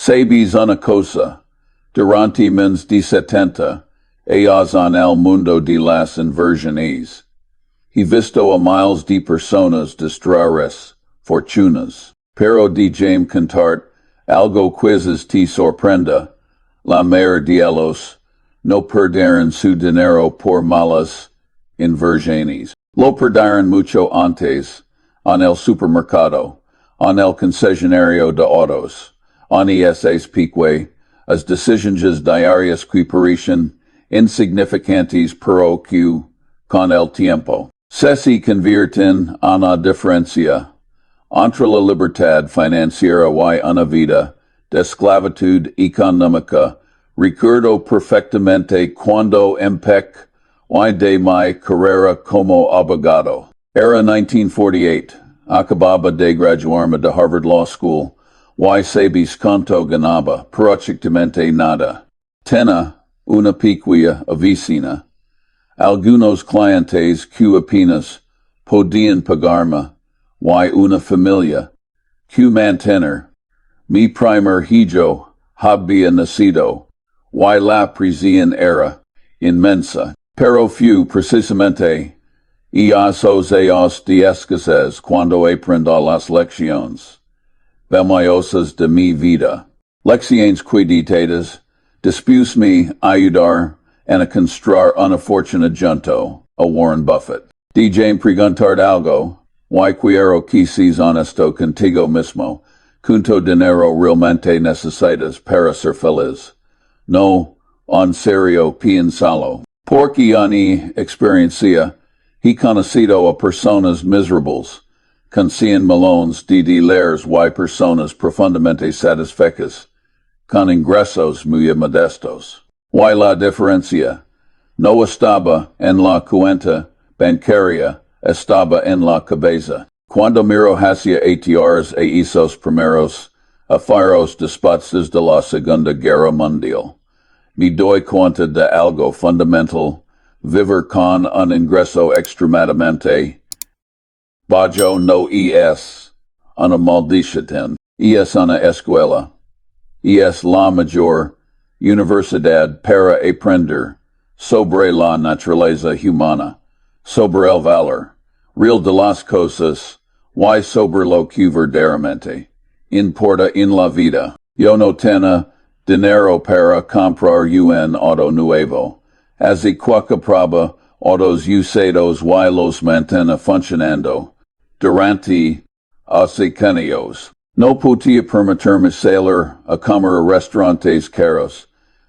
Sabes una cosa, durante mens de setenta, ellas en el mundo de las inversiones. He visto a miles de personas distrares, fortunas. Pero de James Cantart, algo quizás te sorprenda, la mayor de ellos no perderán su dinero por malas inversiones. Lo perderán mucho antes, en el supermercado, en el concesionario de autos, en esos pique, as decisions diarias que parecen insignificantes pero que, con el tiempo, se convierten en la diferencia entre la libertad financiera y una vida de esclavitud económica. Recuerdo perfectamente cuando empecé de mi carrera como abogado. Era 1948. Acababa de graduarme de Harvard Law School. Y sabes cuánto ganaba, prácticamente nada. Tenía una pequeña oficina. Algunos clientes que apenas podían pagarme, y una familia que mantener. Mi primer hijo había nacido, y la presión era inmensa. Pero fue precisamente esos años de escasez cuando aprendí las lecciones valiosas de mi vida. Lecciones cuiditadas, después me ayudar a construir una fortuna junto a Warren Buffett. DJ preguntar algo, y quiero que seas honesto contigo mismo, cuánto dinero realmente necesitas para ser feliz. No, en serio piénsalo. Porque en mi experiencia, he conocido a personas miserables, con 100 millones de dólares y personas profundamente satisfechas, con ingresos muy modestos. Y la diferencia no estaba en la cuenta bancaria, estaba en la cabeza. Cuando miro hacia atrás a esos primeros afaros después de la Segunda Guerra Mundial, me doy cuenta de algo fundamental, vivir con un ingreso extremadamente bajo no es una maldición, es una escuela, es la mayor universidad para aprender sobre la naturaleza humana, sobre el valor real de las cosas, y sobre lo que verdaderamente importa en la vida. Yo no tengo dinero para comprar un auto nuevo, así que prueba autos usados y los mantiene funcionando durante hace años. No podía permitirme salir a comer a restaurantes caros,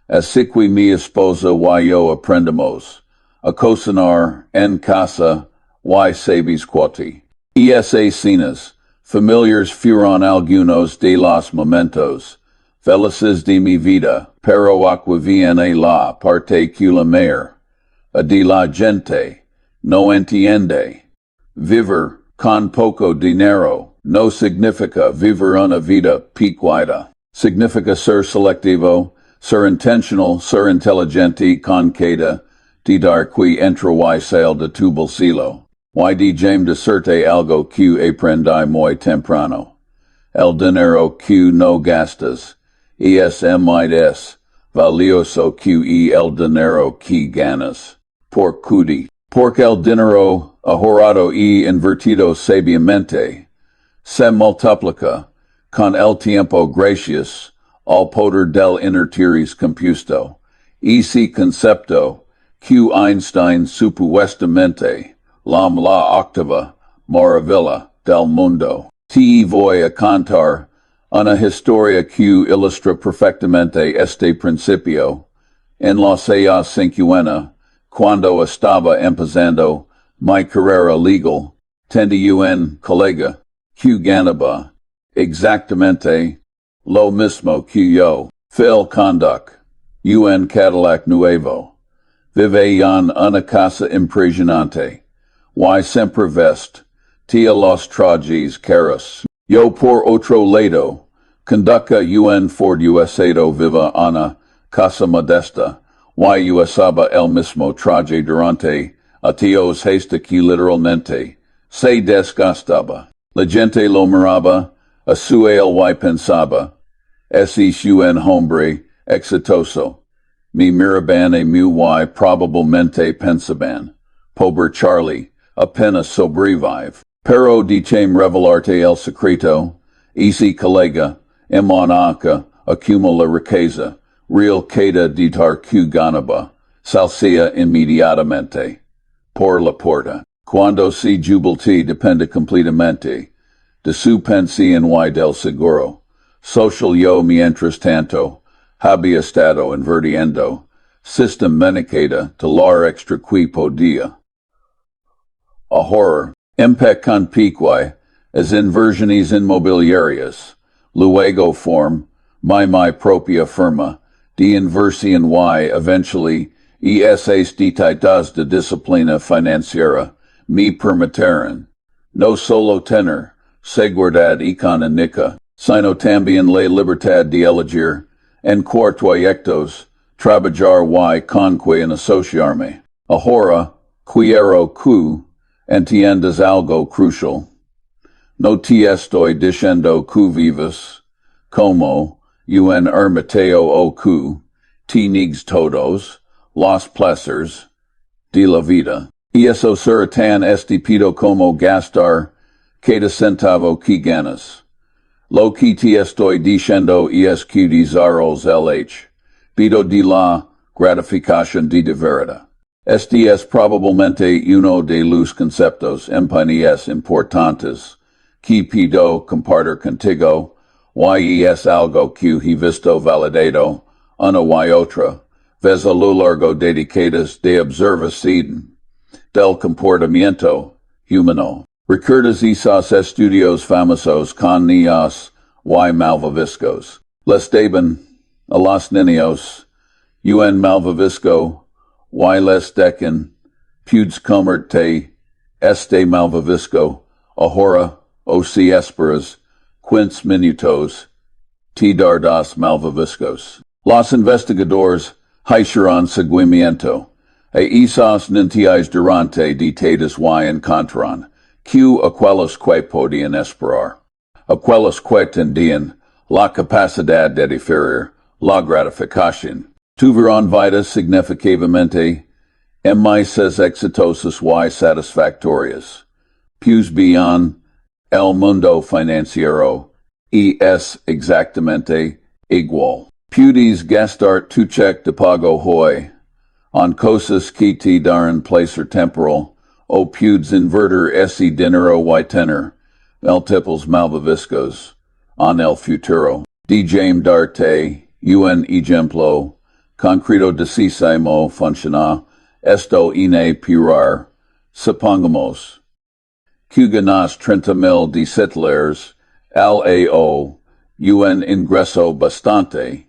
así que mi esposa y yo aprendimos a cocinar en casa y sabes cuati. Esas cenas familiares fueron algunos de los momentos felices de mi vida, pero aquí viene la parte que la mayor de la gente no entiende. Vivir con poco dinero no significa vivir una vida pequeña. Significa ser selectivo, ser intentional, ser inteligente con cada de dar que entra y sale de tu bolsillo. Y de James decirte algo que aprendí muy temprano. El dinero que no gastas es más valioso que el dinero que ganas. Porque el dinero ahorrado y invertido sabiamente se multiplica con el tiempo gracias al poder del interés compuesto. Ese concepto que Einstein supuestamente la octava maravilla del mundo. Te voy a contar una historia que ilustra perfectamente este principio. En los años 50, cuando estaba empezando mi carrera legal, tenía un colega que ganaba exactamente lo mismo que yo. Phil Conduct, un Cadillac nuevo. Vive en una casa impresionante. Y siempre vest, tía los trajes caros. Yo por otro lado, conduca un Ford usado viva una casa modesta, y usaba el mismo traje durante años hasta que literalmente se desgastaba. La gente lo miraba, a su él y pensaba, es un hombre exitoso. Mi mirabane muy probablemente pensaban. Pobre Charlie, apenas sobrevive. Pero dichem revelarte el secreto, easy colega, emonaka, accumula riqueza, real queda ditar que ganaba, salcia inmediatamente. Por la porta. Cuando se jubilti depende completamente de su pensión y del seguro. Social yo mientras tanto, había estado invirtiendo, sistematicada de lar extra qui podía. A horror, impec con pique, as inversiones inmobiliarias, luego form, mi propia firma, de inversión y eventually, esas detalladas de disciplina financiera, me permitieron, no solo tener, seguridad económica, sino también la libertad de elegir, en cuartoyectos, trabajar y conque en asociarme. Ahora, quiero que entiendas algo crucial. No te estoy diciendo que vivas, como, un ermitaño o que, te niegues todos, los placeres, de la vida. Y eso será tan estúpido como gastar cada centavo que ganas. Lo que te estoy diciendo es que desearos el vido de la gratificación de verdad. Este es probablemente uno de los conceptos más importantes que pido compartir contigo, y es algo que he visto validado una y otra vez a lo largo de décadas de observación del comportamiento humano. ¿Recuerdas esos estudios famosos con niños y malvaviscos? Les daban a los niños un malvavisco y les decan pudes comerte este malvavisco ahora o si esperas 15 minutos te dar dos malvaviscos. Los investigadores hicieron seguimiento esos niños durante décadas y encontraron que aquellos que podían esperar, aquellos que tenían la capacidad de diferir la gratificación, tuvieron vidas significativamente más exitosas y satisfactorias. Pues bien, el mundo financiero es exactamente igual. Puedes gastar tu cheque de pago hoy on cosas que te darán placer temporal, o pudes invertir ese dinero y tener múltiples malvaviscos en el futuro. Déjame darte un ejemplo concreto de cómo funciona esto en pirar. Supongamos que ganas 30,000 $30,000 al año, un ingreso bastante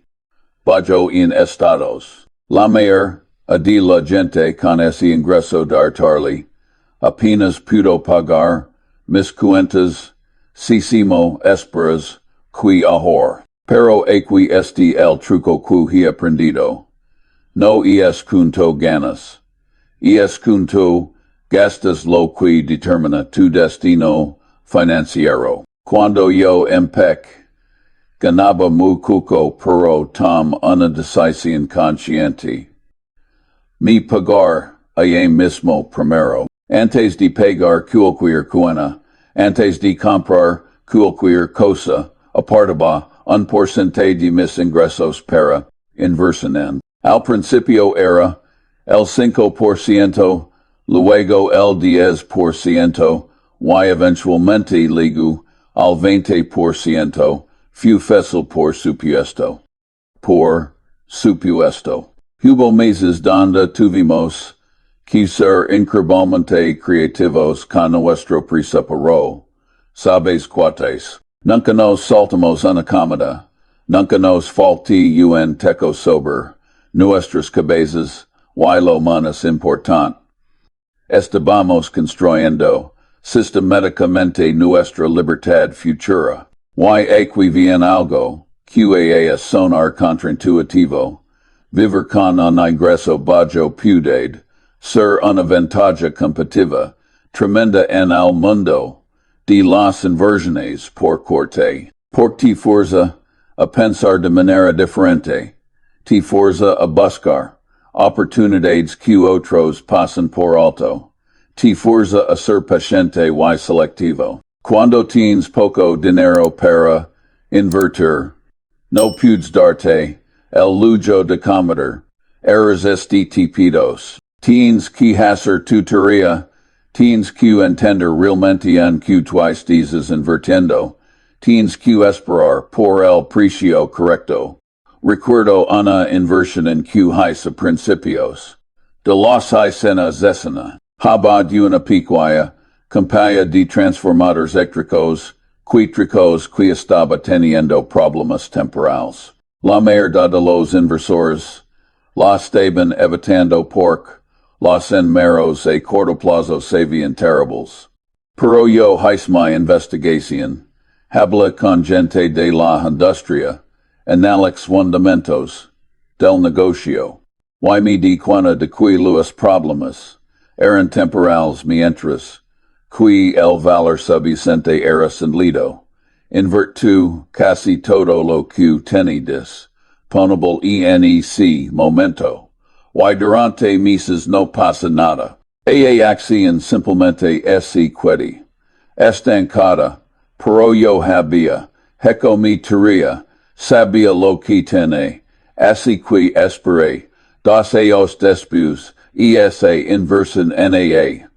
bajo en estados. La mayor de la gente con ese ingreso dartarle apenas pudo pagar mis cuentas, sisimo esperas que ahora. Pero aquí este el truco que he aprendido. No es junto ganas. Es junto gastas lo que determina tu destino financiero. Cuando yo ganaba muy poco pero tom una decisión consciente. Mi pagar ahí mismo primero. Antes de pagar cualquier cuenta, antes de comprar cualquier cosa, apartaba un porcentaje de mis ingresos para inversión. Al principio era el 5%, luego el 10%, y eventualmente llegó al 20%, fue fácil por supuesto. Hubo meses donde tuvimos que ser increíblemente creativos con nuestro presupuesto. ¿Sabes cuáles? Nunca nos saltamos una comida. Nunca nos falti un teco sobre nuestras cabezas, y lo más importante. Estábamos construyendo sistemáticamente nuestra libertad futura. Y aquí viene algo que es sonar contraintuitivo. Vivir con un ingreso bajo puede ser una ventaja competitiva tremenda en el mundo de las inversiones por corte. Porque fuerza a pensar de manera diferente, T forza a buscar, oportunidades que otros pasan por alto, T forza a ser paciente y selectivo. Cuando tienes poco dinero para invertir, no puedes darte el lujo de cometer errores estúpidos. Tienes que hacer tutoría, tienes que entender realmente en que tú estás invirtiendo, tienes que esperar por el precio correcto. Recuerdo una inversión en que hice principios de los escenas escena, haba de una pequeña compañía de transformadores eléctricos, que estaba teniendo problemas temporales. La mayoría de los inversores la estaban evitando porque los enmeros a corto plazo se veían terribles. Pero yo hice mi investigación, hablé con gente de la industria, analix fundamentos del negocio, y me di cuenta de que los problemas eran temporales mientras que el valor subsistente era sólido. Invirtió casi todo lo que tenía disponible en momento. Y durante meses no pasa nada. Ella acción simplemente se queda estancada, pero yo había hecho mi tarea, sabía lo que tenía, así que esperé 2 años después, esa inversión NAA,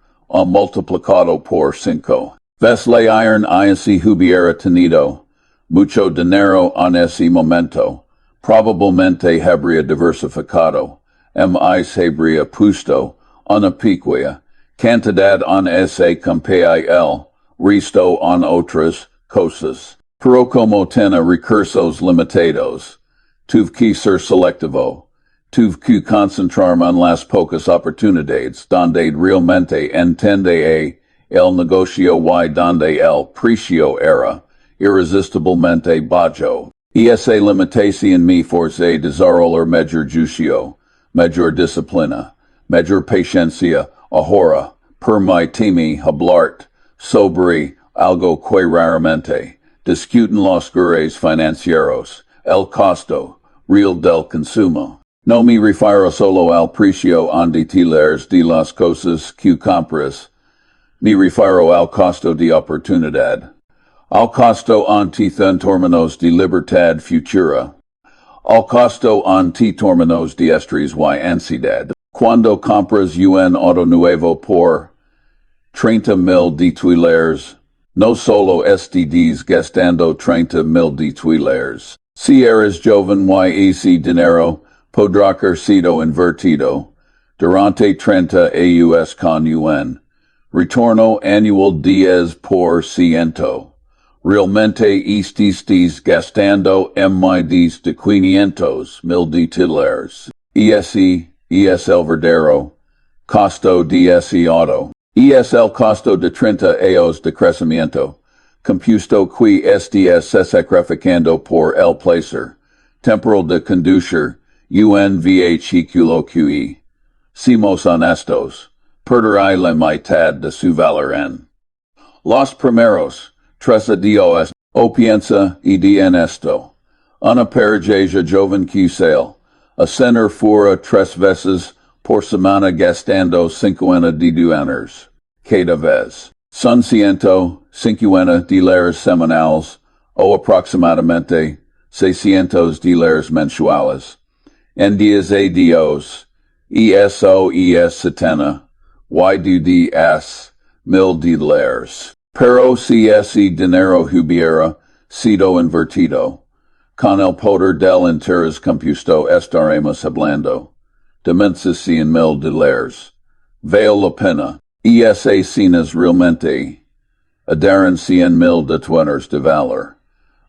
multiplicado por 5. Ves la iron si hubiera tenido mucho dinero en ese momento, probablemente habría diversificado, habría puesto una pequeña cantidad en ese compañía el resto en otras cosas. Pero como tiene recursos limitados, tuve que ser selectivo, tuve que concentrarme en las pocas oportunidades donde realmente entendía el negocio y donde el precio era irresistiblemente bajo. Esa limitación me forzó a desarrollar mayor juicio, mayor disciplina, mayor paciencia, ahora, permíteme hablar sobre algo que raramente discuten los gurús financieros, el costo real del consumo. No me refiero solo al precio en detalles de las cosas que compras, me refiero al costo de oportunidad, al costo en términos de libertad futura, al costo en términos de estrés y ansiedad. Cuando compras un auto nuevo por $30,000, no solo estás gastando $30,000. Si eres joven y ese dinero podrá ser sido invertido durante 30 años con un retorno anual 10%. Realmente estás gastando más de $500,000. Ese es el verdadero costo de ese auto. Es el costo de 30 años de crecimiento, compuesto que se sacrificando por el placer temporal de conducir un vehículo que, seamos honestos, perderá la mitad de su valor en los primeros 3 años. O piensa y di en esto. Una pareja joven que sale a cenar fuera 3 veces por semana gastando $50 cada vez. Son $150 semanales o aproximadamente $600 mensuales. En 10 años, eso es 70 y $10,000. Pero si ese dinero hubiera sido invertido, con el poder del interés compuesto estaremos hablando de $100,000. Vale la pena. Esa cenas realmente darán $100,000 de valor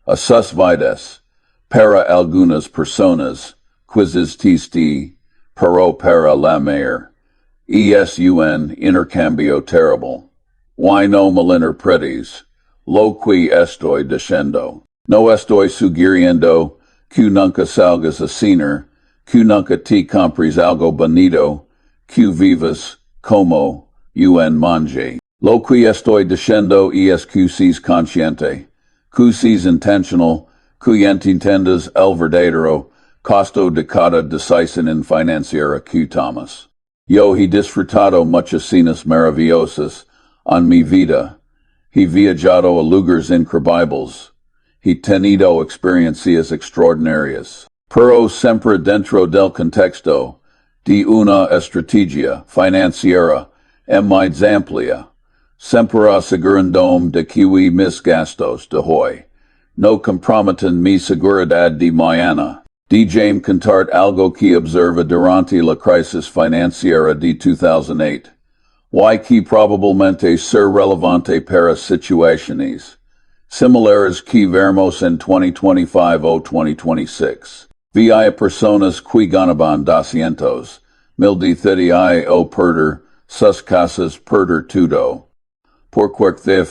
a sus vidas. Para algunas personas, quizás pero para la mayor, es un intercambio terrible. Why no malinterpretes lo que estoy diciendo. No estoy sugiriendo que nunca salgas a cenar, que nunca te compres algo bonito, que vivas como un monje. Lo que estoy diciendo es que seas consciente, que seas intentional, cuyente entendas el verdadero costo de cada decisión financiera que tomas. Yo he disfrutado muchas cenas maravillosas en mi vida. He viajado a lugares increíbles. He tenido experiencias extraordinarias. Pero siempre dentro del contexto de una estrategia financiera más amplia. Siempre asegurándome de que mis gastos de hoy no comprometen mi seguridad de mañana. Déjame contar algo que observa durante la crisis financiera de 2008. Y que probablemente ser relevante para situaciones similares que veremos en 2025 o 2026. Vi a personas que ganaban 200,000 de theti o perder sus casas perder todo. Porque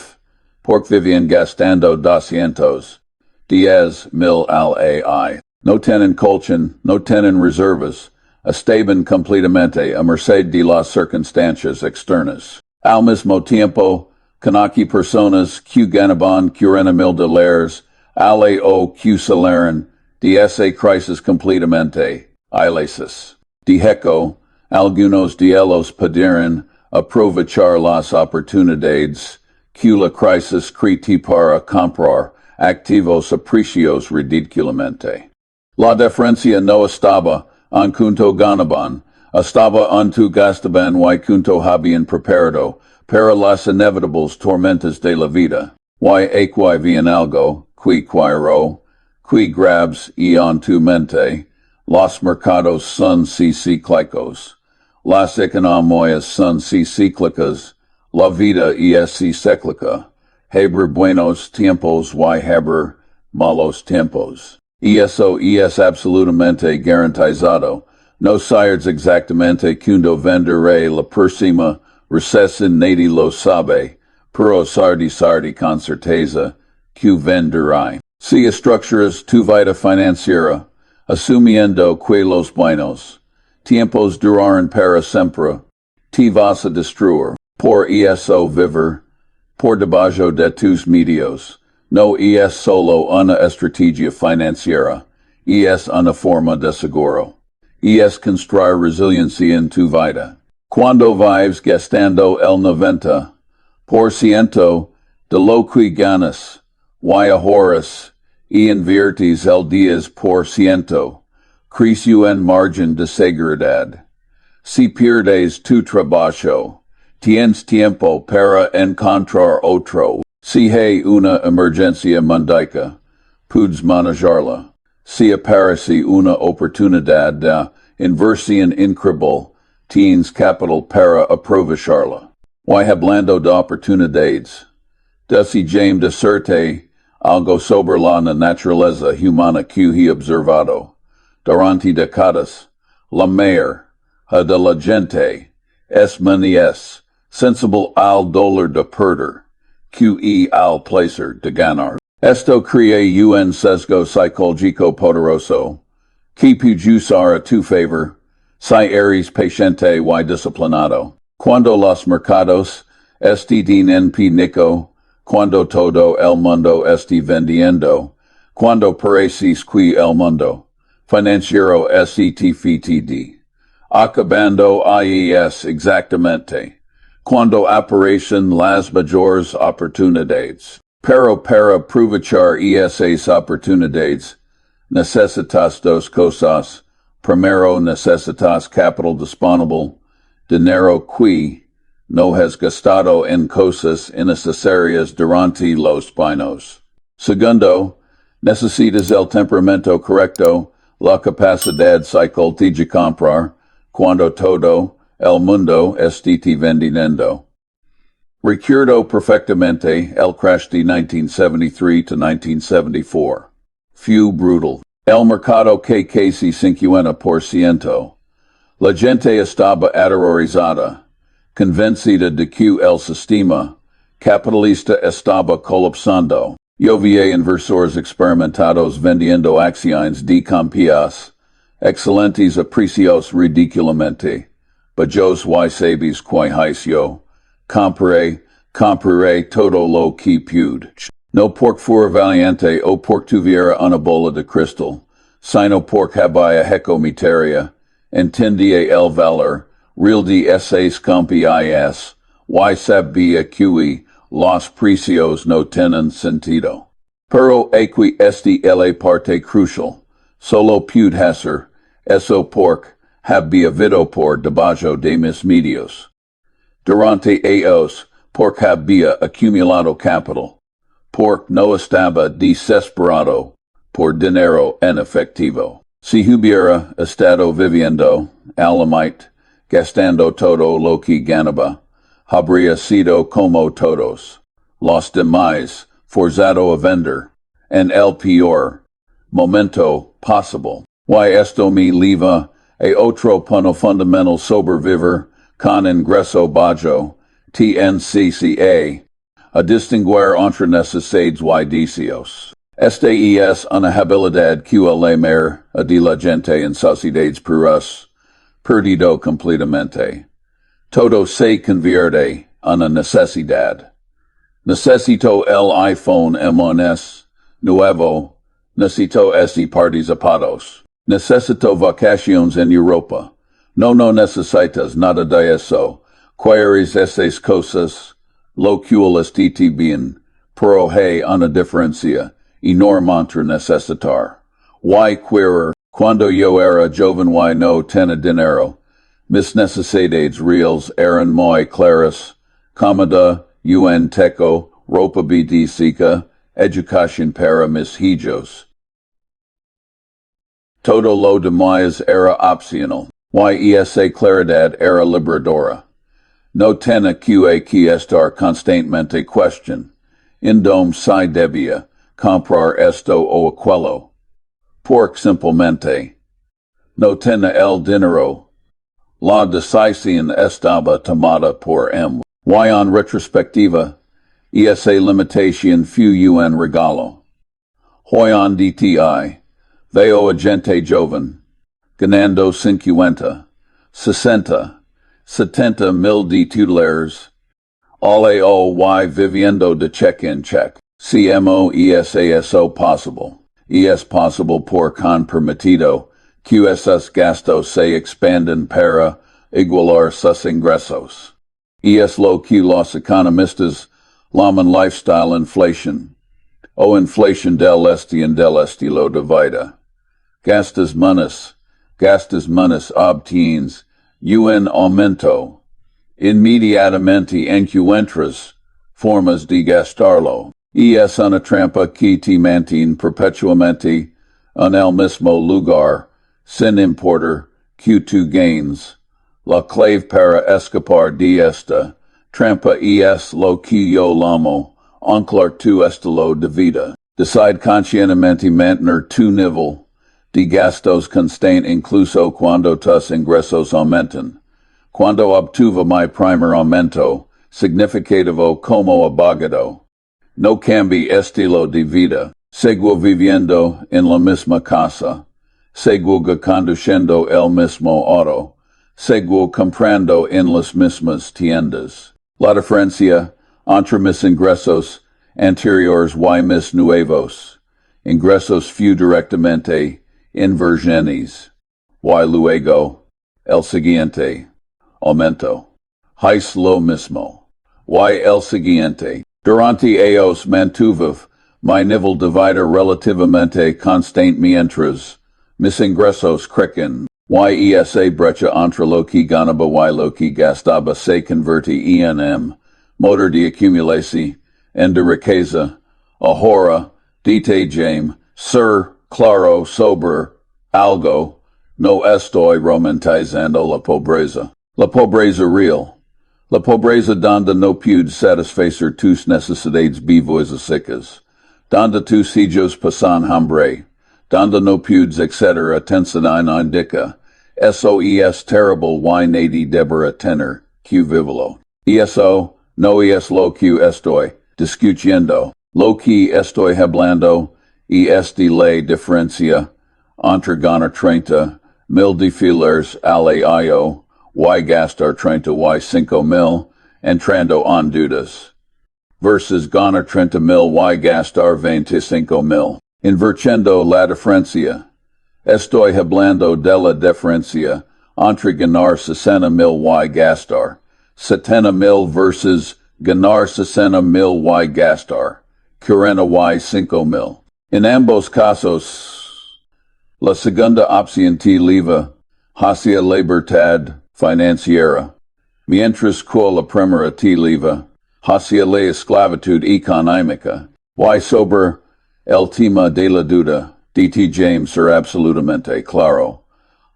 vivían gastando 210,000 al AI. No tienen colchón, no tienen reservas, estaban completamente a merced de las circunstancias externas. Al mismo tiempo, conozco personas que ganaban 40,000 dólares al o que salieron de esa crisis completamente ilesos. De hecho, algunos de ellos pudieron aprovechar las oportunidades que la crisis creó para comprar activos a precios ridículamente. La diferencia no estaba en cuánto ganaban, estaba en tu gastaban y cuánto habían preparado para las inevitables tormentas de la vida. Y habían algo, que quiero, que grabs y en tu mente, los mercados son cíclicos, las economías son cíclicas, la vida es cíclica, haber buenos tiempos y haber malos tiempos. Y eso es absolutamente garantizado. No sabes exactamente cuándo venderé la próxima recesión, nadie lo sabe, pero sardi con certeza que venderé. Si estructuras tu vida financiera, asumiendo que los buenos tiempos duran para siempre, te vas a destruir. Por eso vivir, por debajo de tus medios. No es solo una estrategia financiera, es una forma de seguro. Es construir resiliencia en tu vida. Cuando vives gastando el 90% de lo que ganas, y ahorras, y inviertes el 10%, creció en margen de seguridad. Si pierdes tu trabajo, tienes tiempo para encontrar otro. Si hay una emergencia mundial, puedes manejarla. Si aparece una oportunidad de inversión increíble, tienes capital para aprovecharla. Y hablando de oportunidades, déjame decirte algo sobre la naturaleza humana que he observado. Durante décadas, la mayor de la gente es sensible al dolor de perder. QE al placer de ganar. Esto crea un sesgo psicológico poderoso, que puede usar a tu favor, si eres paciente y disciplinado. Cuando los mercados estén en pánico, cuando todo el mundo esté vendiendo, cuando pareces que el mundo financiero SETFTD, acabando IES exactamente. Cuando aparecen las mayores oportunidades. Pero para aprovechar esas oportunidades, necesitas dos cosas. Primero, necesitas capital disponible, dinero que no has gastado en cosas innecesarias durante los años. Segundo, necesitas el temperamento correcto, la capacidad psicológica de comprar, cuando todo el mundo esté vendiendo. Recuerdo perfectamente el crash de 1973 to 1974. Fue brutal. El mercado que casi 50%. La gente estaba aterrorizada, convencida de que el sistema capitalista estaba colapsando. Yo vi inversores experimentados vendiendo acciones de compañías excelentes a precios ridículamente bajos y sabes que hice yo. Compré todo lo que pude. No pork fur valiente o pork tuviera una bola de cristal, sino pork había hecomiteria, entendía el valor, real de essays compis, y sabía que los precios no tienen sentido. Pero aquí este la parte crucial, solo pude hacer, eso pork, había vivido por debajo de mis medios. Durante años, pork había acumulado capital. Pork no estaba desesperado por dinero en efectivo. Si hubiera estado viviendo, alamite, gastando todo lo que ganaba, habría sido como todos. Los demás, forzado a vender, en el peor momento posible. Y esto me lleva a otro punto fundamental sobre vivir con ingreso bajo, TNCCA, a distinguir entre necesidades y deseos. Este es una habilidad que la mayoría de la gente en sociedades puras perdido completamente. Todo se convierte en una necesidad. Necesito el iPhone M1S nuevo. Necesito este par de zapatos. Necesito vacaciones en Europa. No necesitas nada de eso. ¿Quieres esas cosas? Lo cual esté bien, pero hay una diferencia enorme entre necesitar. Y querer, cuando yo era joven y no tenía dinero, mis necesidades reales eran muy claras, comida, teco, ropa básica, educación para mis hijos. Todo lo demás era opcional, y esa claridad era liberadora. No tiene que estar constantemente question. Indom si debía comprar esto o aquello. Porque simplemente no tiene el dinero. La decisión estaba tomada por M. Y en retrospectiva, esa limitación fue un regalo. Hoy en DTI, veo a gente joven, ganando 50, 60, 70 mil de titulares, y viviendo de check in check. CMO eso possible. Es possible por con permitido que esos gastos se expanden para igualar sus ingresos. Es lo que los economistas llaman lifestyle inflation, o inflación del estilo de vida. Gastas manos obtienes un aumento. Inmediatamente encuentras formas de gastarlo. Es una trampa que te mantiene perpetuamente en el mismo lugar, sin importar que tú ganes. La clave para escapar de esta trampa es lo que yo llamo anclar tu estilo de vida. Decide conscientemente mantener tu nivel de gastos constante incluso cuando tus ingresos aumentan. Cuando obtuve mi primer aumento significativo como abogado, no cambié estilo de vida, seguo viviendo en la misma casa, seguo conduciendo el mismo auto, seguo comprando en las mismas tiendas. La diferencia entre mis ingresos anteriores y mis nuevos ingresos fue directamente inversiones, y luego el siguiente aumento. Es lo mismo. Y el siguiente. Durante años mantuve mi nivel de vida relativamente constante mientras mis ingresos crecen. Y esa brecha entre lo que ganaba y lo que gastaba se convertí en motor de acumulación en de riqueza. Ahora, dite ser claro sobre algo, no estoy romantizando la pobreza. La pobreza real. La pobreza donde no pude satisfacer tus necesidades básicas, donde tus hijos pasan hambre, donde no pude etc. Atención indica, eso es terrible y nadie deberá tener que vivirlo. Y eso no es lo que estoy discutiendo. Lo que estoy hablando es de la diferencia entre ganar 30 mil de fillers al año y gastar 35 mil entrando en dudas. versus gana 30.000 y gastar 25.000. Invertendo la diferencia. Estoy hablando de la diferencia entre ganar 60.000 y gastar 70.000 versus ganar 60.000 y gastar 45.000. En ambos casos, la segunda opción te lleva hacia la libertad financiera, mientras que la primera te lleva hacia la esclavitud económica. Y sobre el tema de la duda, DT James ser absolutamente claro.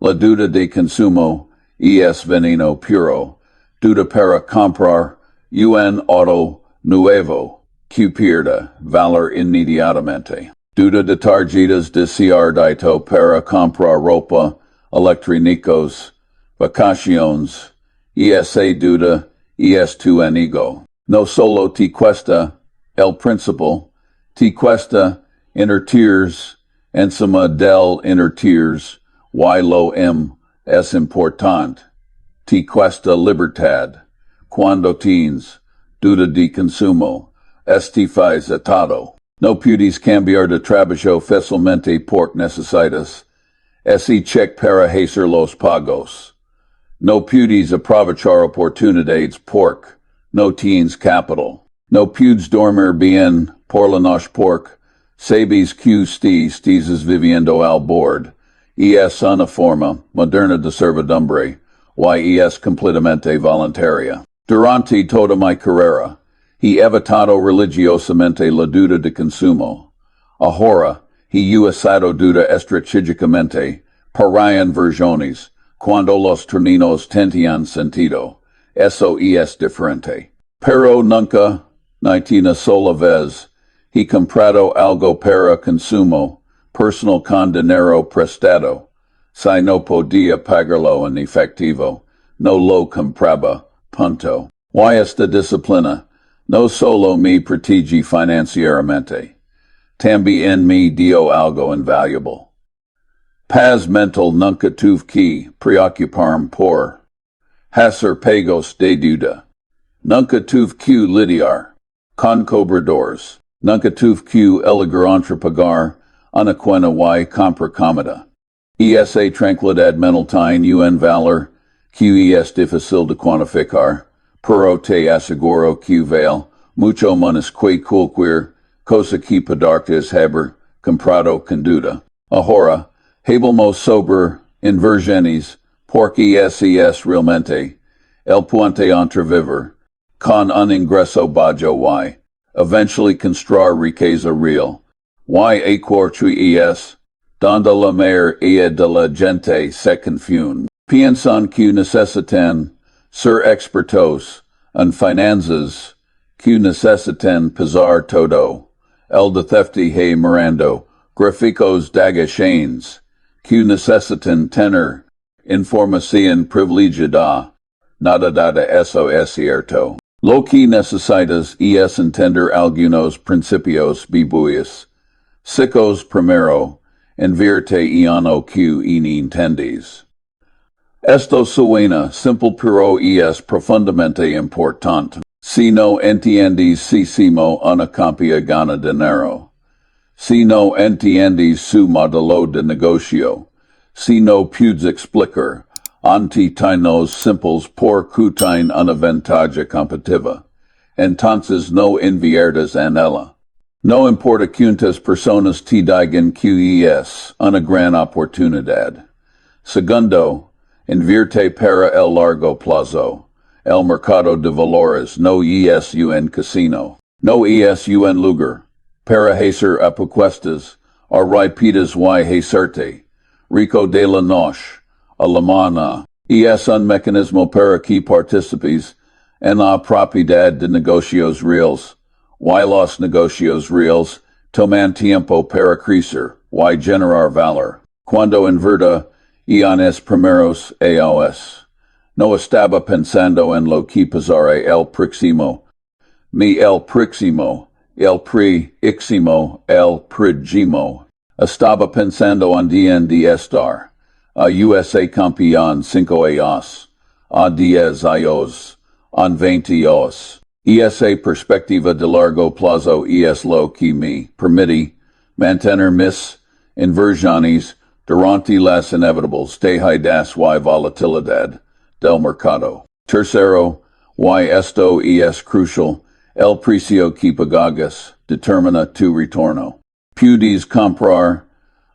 La duda de consumo es veneno puro. Duda para comprar un auto nuevo que pierda valor inmediatamente. Duda de tarjetas de crédito para comprar ropa, electrónicos, vacaciones. Esa duda es tu amigo. No solo te cuesta el principal, te cuesta invertir encima del invertir, y lo es importante. Te cuesta libertad. Cuando tienes duda de consumo, estifas atado. No puedes cambiar de trabajo fácilmente porque necesitas ese cheque para hacer los pagos. No puedes aprovechar oportunidades porque no tienes capital. No puedes dormir bien por la noche porque sabes que estás viviendo al borde. Es una forma moderna de servidumbre, y es completamente voluntaria. Durante toda mi carrera, he evitado religiosamente la duda de consumo. Ahora, he usado duda estratégicamente para inversiones, cuando los términos tenían sentido. Eso es diferente. Pero nunca, ni una sola vez, he comprado algo para consumo personal con dinero prestado. Si no podía pagarlo en efectivo, no lo compraba, punto. Y esta disciplina no solo me protege financieramente, también me dio algo invaluable. Paz mental nunca tuve que preocuparme por hacer pagos de deuda. Nunca tuve que lidiar con cobradores. Nunca tuve que elegir entre pagar una cuenta y compra comida. Esa tranquilidad mental tiene un valor que es difícil de cuantificar, pero te aseguro que vale mucho menos que cualquier cosa que pudieras haber comprado con duda. Ahora, hablamos sobre inversiones, porque ese es realmente el puente entre vivir con un ingreso bajo y eventually construir riqueza real. Y a cuarto es donde la mayoría de la gente se confunde. Piensan que necesitan ser expertos en finanzas, que necesitan pesar todo. El detective he mirando gráficos dagachanes, que necesitan tener información privilegiada. Nada de eso es cierto. Lo que necesitas es entender algunos principios biblicos. Sicos primero, invierte iano que entiendes. Esto suena simple pero es profundamente importante. Si no entiendes sisimo una copia gana dinero. Si no entiendes su modelo de negocio. Si no puedes explicar anti-tainos simples por que tiene una ventaja competitiva. Entonces no inviertas en ella. No importa cuántas personas te digan que es una gran oportunidad. Segundo, invierte para el largo plazo. El mercado de valores no es un casino. No es un lugar para hacer apuestas o rápidas y hacerte rico de la noche a la mañana. Es un mecanismo para que participes en la propiedad de negocios reales. Y los negocios reales toman tiempo para crecer y generar valor. Cuando invierta en es primeros años, no estaba pensando en lo que pasará el próximo. El próximo estaba pensando en dien de estar. A USA campeón 5 años. A 10 años. En 20 años. Esa perspectiva de largo plazo es lo que me permite mantener mis inversiones durante las inevitables dejas y volatilidad del mercado. Tercero, y esto es crucial, el precio que pagas determina tu retorno. Puedes comprar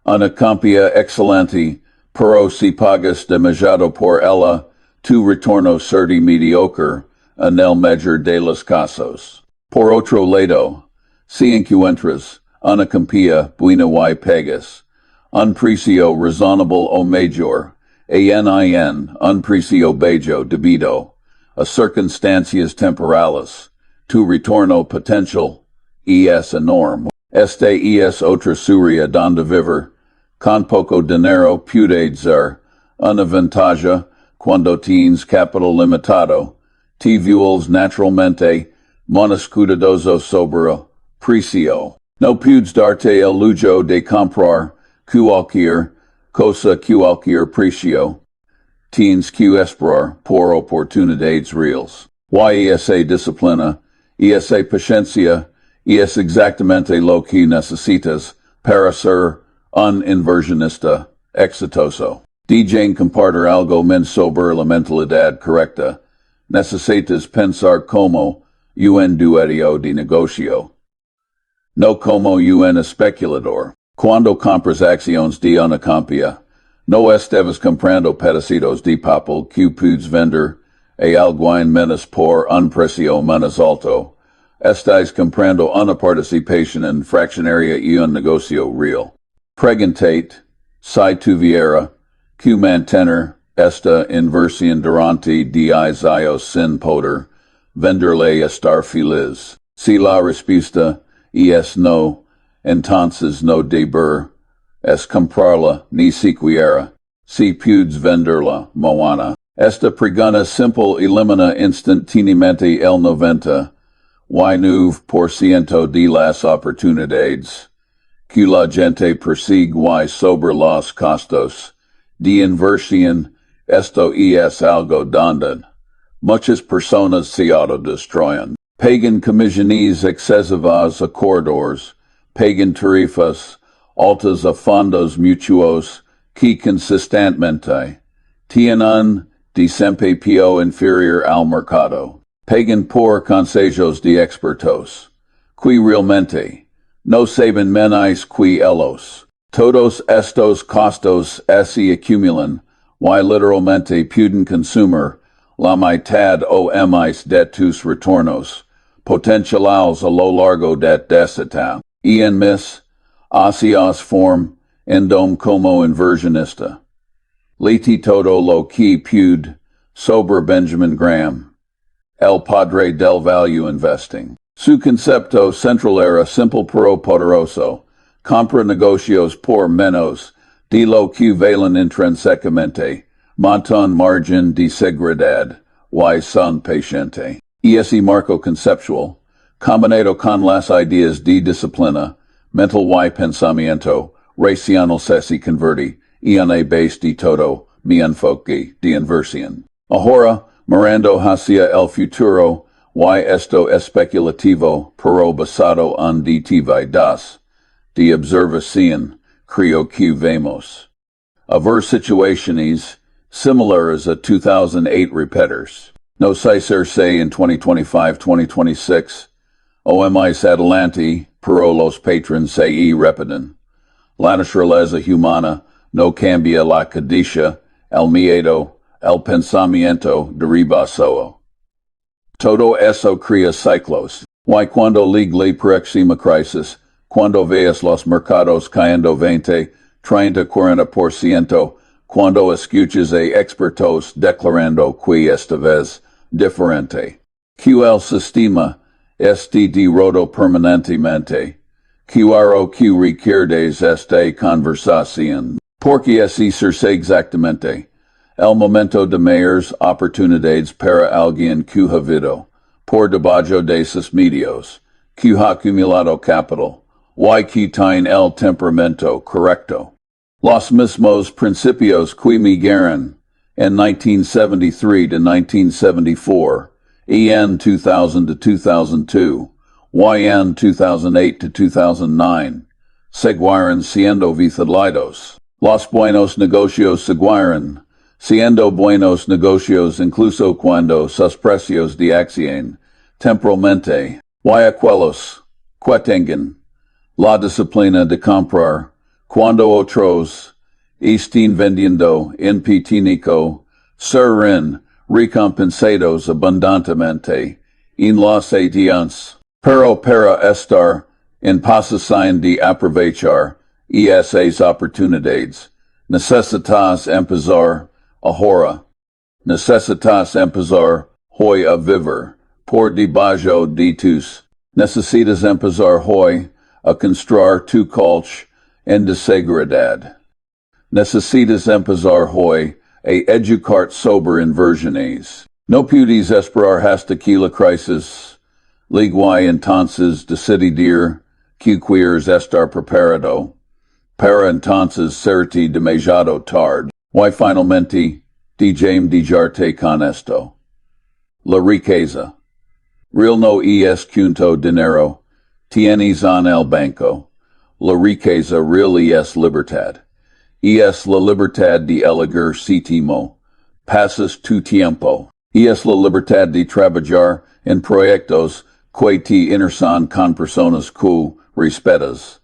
una compra excelente, pero si pagas demasiado por ella, tu retorno será mediocre en el mayor de los casos. Por otro lado, si encuentras una compra buena y pagas un precio razonable o mayor, un precio bajo debido a circunstancias temporales, tu retorno potencial es enorme. Este es otra suria donde vivir con poco dinero puede ser una ventaja cuando tienes capital limitado. Te vuelves naturalmente menos cuidadoso sobre el precio. No puedes darte el lujo de comprar cualquier cosa cualquier precio. Tienes que esperar por oportunidades reales. Y esa disciplina, esa paciencia, es exactamente lo que necesitas para ser un inversionista exitoso. DJ compartir algo menos sobre la mentalidad correcta. Necesitas pensar como un dueño de negocio, no como un especulador. Cuando compras acciones de una compañía, no estabas comprando pedacitos de papel que puedes vender a alguien menos por un precio menos alto. Estás comprando una participación en fraccionaria y un negocio real. Pregúntate, si tuviera que mantener esta inversión durante 10 años sin poder venderle estar feliz. Si la respuesta es no, entonces no deber es comprarla ni siquiera si puedes venderla mañana. Esta pregunta simple elimina instantáneamente el 99% de las oportunidades que la gente persigue sobre los costos de inversión. Esto es algo donde muchas personas se autodestruyen. Pagan comisiones excesivas a corredores, pagan tarifas altas a fondos mutuos que consistentemente tienen desempeño inferior al mercado. Pagan por consejos de expertos, que realmente no saben menos que ellos. Todos estos costos se acumulan y literalmente pueden consumir la mitad o más de tus retornos potenciales a lo largo de esta. Y en mis asios form endom como inversionista. Leti todo lo que pude sobre Benjamin Graham, el padre del value investing. Su concepto central era simple pero poderoso. Compra negocios por menos de lo que valen intrinsecamente, montan margen de seguridad, y son paciente. Ese marco conceptual, combinado con las ideas de disciplina, mental y pensamiento, racional se convierte en a base de todo mi enfoque de inversión. Ahora, mirando hacia el futuro, y esto especulativo, pero basado en actividades de observación, creo que vemos haber situaciones similares a 2008 repeaters. No sé si en 2025-2026 o más adelante, pero los patrons se repiten. La naturaleza humana no cambia la codicia, el miedo, el pensamiento deriva solo. Todo eso crea ciclos, y cuando llegue la próxima crisis, cuando veas los mercados cayendo 20, 30, 40%, cuando escuches a expertos declarando que esta vez diferente, que el sistema este derrotado permanentemente, claro que requieres esta conversación, porque así será exactamente el momento de mayores oportunidades para alguien que ha vivido por debajo de sus medios, que ha acumulado capital, y que tiene el temperamento correcto. Los mismos principios que me guiaron en 1973 to 1974 EN 2000 to 2002, YN 2008 to 2009, seguiron siendo vitalitos. Los buenos negocios seguiron siendo buenos negocios incluso cuando sus precios de temporalmente, y aquellos que tengan la disciplina de comprar, cuando otros estén vendiendo en pitinico, serán recompensados abundantemente en los años. Pero para estar en posición de aprovechar esas oportunidades, necesitas empezar ahora. Necesitas empezar hoy a vivir por debajo de tus. Necesitas empezar hoy a construir tu colch en de seguridad. Necesitas empezar hoy a educar sobre inversiones. No puedes esperar hasta que la crisis ligue entonces decidir que quieres estar preparado. Para entonces serte demasiado tarde. Y finalmente, dejarte con esto. La riqueza. Real no es cuanto dinero tienes en el banco. La riqueza real es libertad. Es la libertad de elegir si temo. Pasas tu tiempo. Es la libertad de trabajar en proyectos que te interesan con personas que respetas.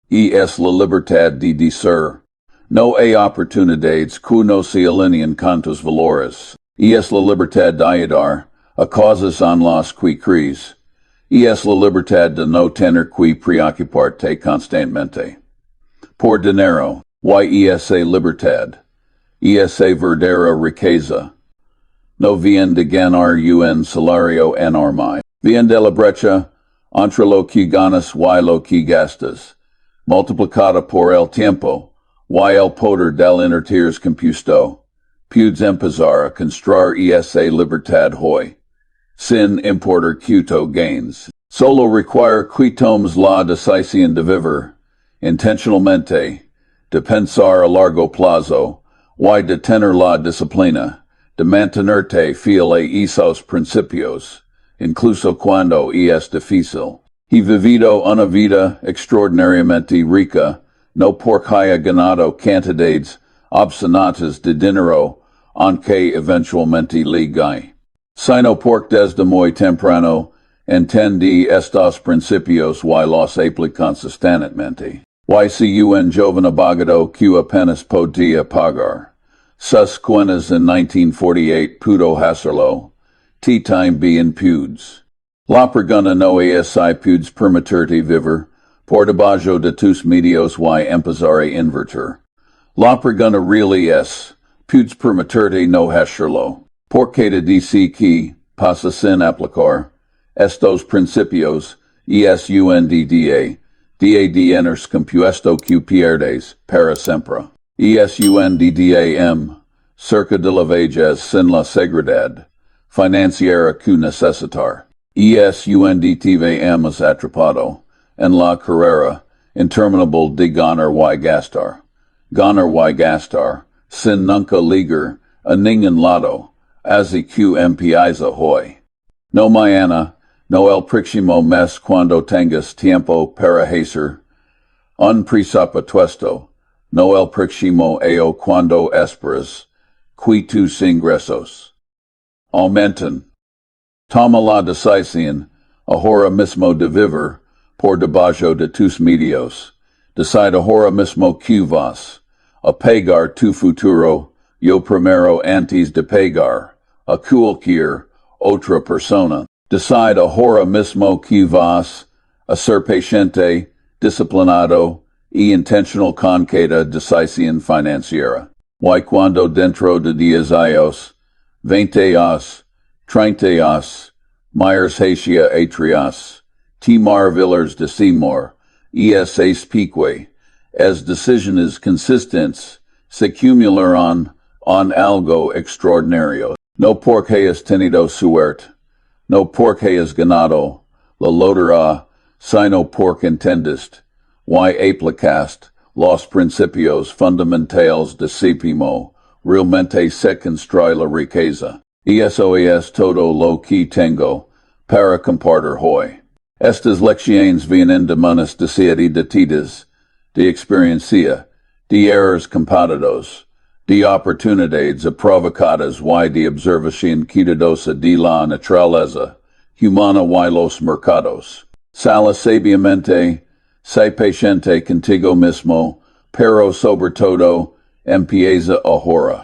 Es la libertad de decir. No hay oportunidades que no se alinean con tus valores. Es la libertad de ayudar a causas en las que crees. Es la libertad de no tener que preocuparte constantemente. Por dinero. Esa libertad. Esa verdadera riqueza. No viene de ganar un salario enorme. Viene de la brecha entre lo que ganas y lo que gastas. Multiplicada por el tiempo, y el poder del invertir compuesto. Puedes empezar a construir esa libertad hoy. Sin importar cuánto gains. Solo require que tomes la decisión de vivir, intencionalmente, de pensar a largo plazo, y de tener la disciplina, de mantenerte fiel a esos principios, incluso cuando es difícil. He vivido una vida extraordinariamente rica, no porque haya ganado cantidades obscenas de dinero, aunque eventualmente ligue. Sino porque desde muy temprano entendí estos principios y los apliqué constantemente. Y si un joven abogado que apenas podía pagar sus cuentas en 1948 pudo hacerlo, también pudes. La pregunta no es si pudes permitirte vivir por debajo de tus medios y empezar a invertir. La pregunta real es, pudes permitirte no hacerlo. Porque te dice que pasa sin aplicar estos principios de compuesto que pierdes para siempre. Cerca de la vejez sin la seguridad financiera que necesitar. Te atrapado en la carrera interminable de ganar y gastar. Ganar y gastar sin nunca ligar a ningún lado. Así que empieza hoy. No mañana, no el próximo mes cuando tengas tiempo para hacer un presupuesto, no el próximo año cuando esperas que tus ingresos aumenten. Toma la decisión ahora mismo de vivir por debajo de tus medios. Decide ahora mismo que vas a pagar tu futuro, yo primero antes de pagar a cualquier otra persona. Decide ahora mismo que vas a ser paciente, disciplinado y intencional con cada decisión financiera. Y cuando dentro de 10 años, 20 años, 30 años, Myers hacia atrás, te maravillas de Seymour, es pique, as decisiones consistentes se acumularán en algo extraordinario. No porque has tenido suerte, no porque has ganado la lotería, sino porque entendiste y aplicaste los principios fundamentales de sí mismo, realmente se construye la riqueza. Esoes todo lo que tengo, para compartir hoy. Estas lecciones vienen de manos de y de titas, de experiencia, de errores comparados, de oportunidades aprovechadas y de observación cuidadosa de la naturaleza humana y los mercados. Sala sabiamente, sé paciente contigo mismo, pero sobre todo, empieza ahora.